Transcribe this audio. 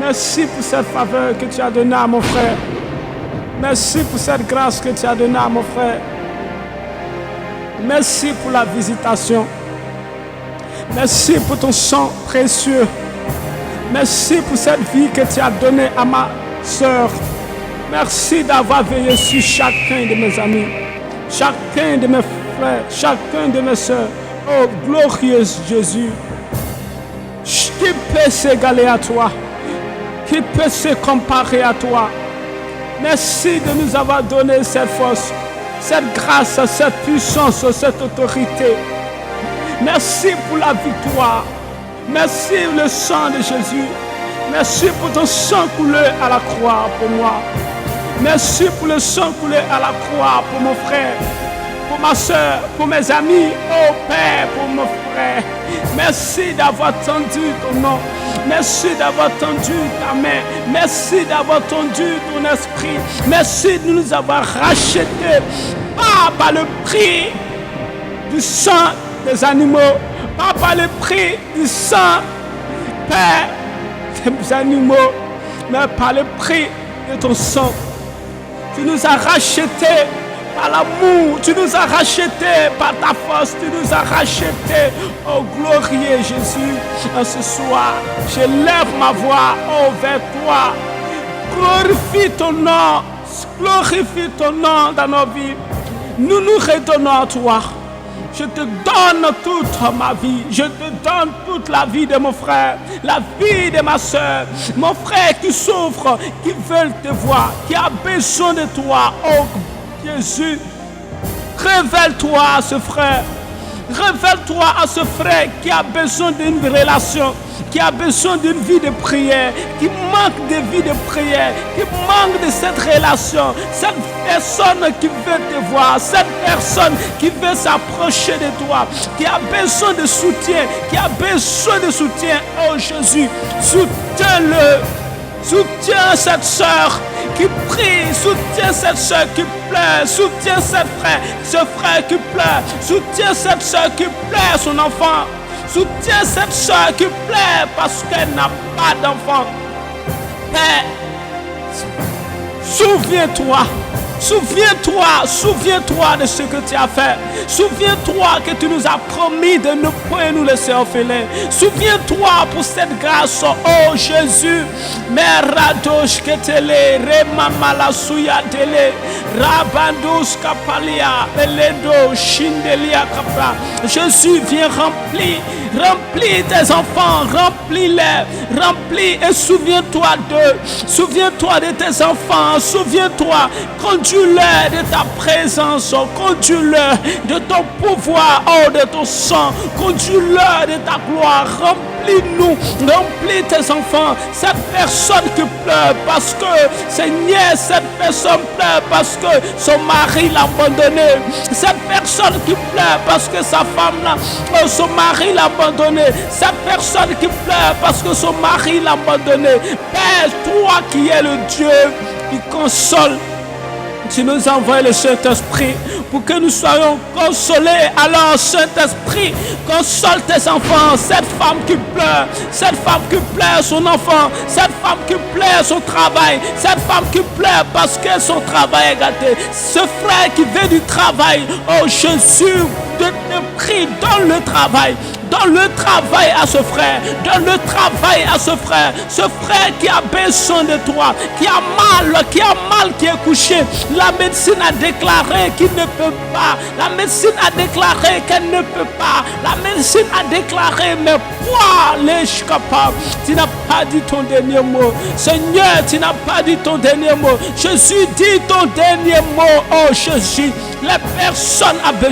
Merci pour cette faveur que tu as donnée à mon frère. Merci pour cette grâce que tu as donnée à mon frère. Merci pour la visitation. Merci pour ton sang précieux. Merci pour cette vie que tu as donnée à ma soeur. Merci d'avoir veillé sur chacun de mes amis, chacun de mes frères, chacun de mes soeurs. Oh, glorieux Jésus. Qui peut s'égaler à toi? Qui peut se comparer à toi? Merci de nous avoir donné cette force, cette grâce, cette puissance, cette autorité. Merci pour la victoire. Merci pour le sang de Jésus. Merci pour ton sang coulé à la croix pour moi. Merci pour le sang coulé à la croix pour mon frère, pour ma soeur, pour mes amis. Oh Père, pour mon frère. Merci d'avoir tendu ton nom. Merci d'avoir tendu ta main. Merci d'avoir tendu ton esprit. Merci de nous avoir rachetés par le prix du sang des animaux, pas par le prix du sang, Père, des animaux, mais par le prix de ton sang. Tu nous as rachetés par l'amour, tu nous as rachetés par ta force, tu nous as rachetés. Oh glorieux Jésus, en ce soir, je lève ma voix vers toi. Glorifie ton nom dans nos vies. Nous nous redonnons à toi. Je te donne toute ma vie. Je te donne toute la vie de mon frère, la vie de ma soeur. Mon frère qui souffre, qui veut te voir, qui a besoin de toi. Oh Jésus, révèle-toi à ce frère. Révèle-toi à ce frère qui a besoin d'une relation, qui a besoin d'une vie de prière, qui manque de vie de prière, qui manque de cette relation, cette personne qui veut te voir, cette personne qui veut s'approcher de toi, qui a besoin de soutien, qui a besoin de soutien. Oh Jésus, soutiens-le. Soutiens cette soeur qui prie, soutiens cette soeur qui pleure, soutiens ce frère qui pleure, soutiens cette soeur qui pleure son enfant, soutiens cette soeur qui pleure parce qu'elle n'a pas d'enfant. Père, souviens-toi. Souviens-toi de ce que tu as fait. Souviens-toi que tu nous as promis de ne point nous laisser orphelins. Souviens-toi pour cette grâce, oh Jésus. Meradosh ketele, remamala suya tele, rabandos kapalia, eledo shindelia kapra. Jésus, viens remplis tes enfants, remplis et souviens-toi d'eux. Souviens-toi de tes enfants, souviens-toi. Conduis-leur de ta présence, conduis-leur de ton pouvoir, oh de ton sang, conduis-leur de ta gloire, remplis-nous, remplis tes enfants, cette personne qui pleure parce que, Seigneur, cette personne pleure parce que son mari l'a abandonné, cette personne qui pleure parce que sa femme, son mari l'a abandonné, cette personne qui pleure parce que son mari l'a abandonné. Père, toi qui es le Dieu qui console, tu nous envoies le Saint-Esprit pour que nous soyons consolés. Alors, Saint-Esprit, console tes enfants. Cette femme qui pleure son enfant, cette femme qui pleure son travail, cette femme qui pleure parce que son travail est gâté. Ce frère qui veut du travail, oh Jésus, je te prie, donne le travail. Donne le travail à ce frère. Donne le travail à ce frère. Ce frère qui a besoin de toi, qui a mal, qui est couché. La médecine a déclaré qu'il ne peut pas. La médecine a déclaré qu'elle ne peut pas. La médecine a déclaré, mais toi, l'es capable. Tu n'as pas dit ton dernier mot. Seigneur, tu n'as pas dit ton dernier mot. Jésus, dit ton dernier mot. Oh Jésus, les personnes ont besoin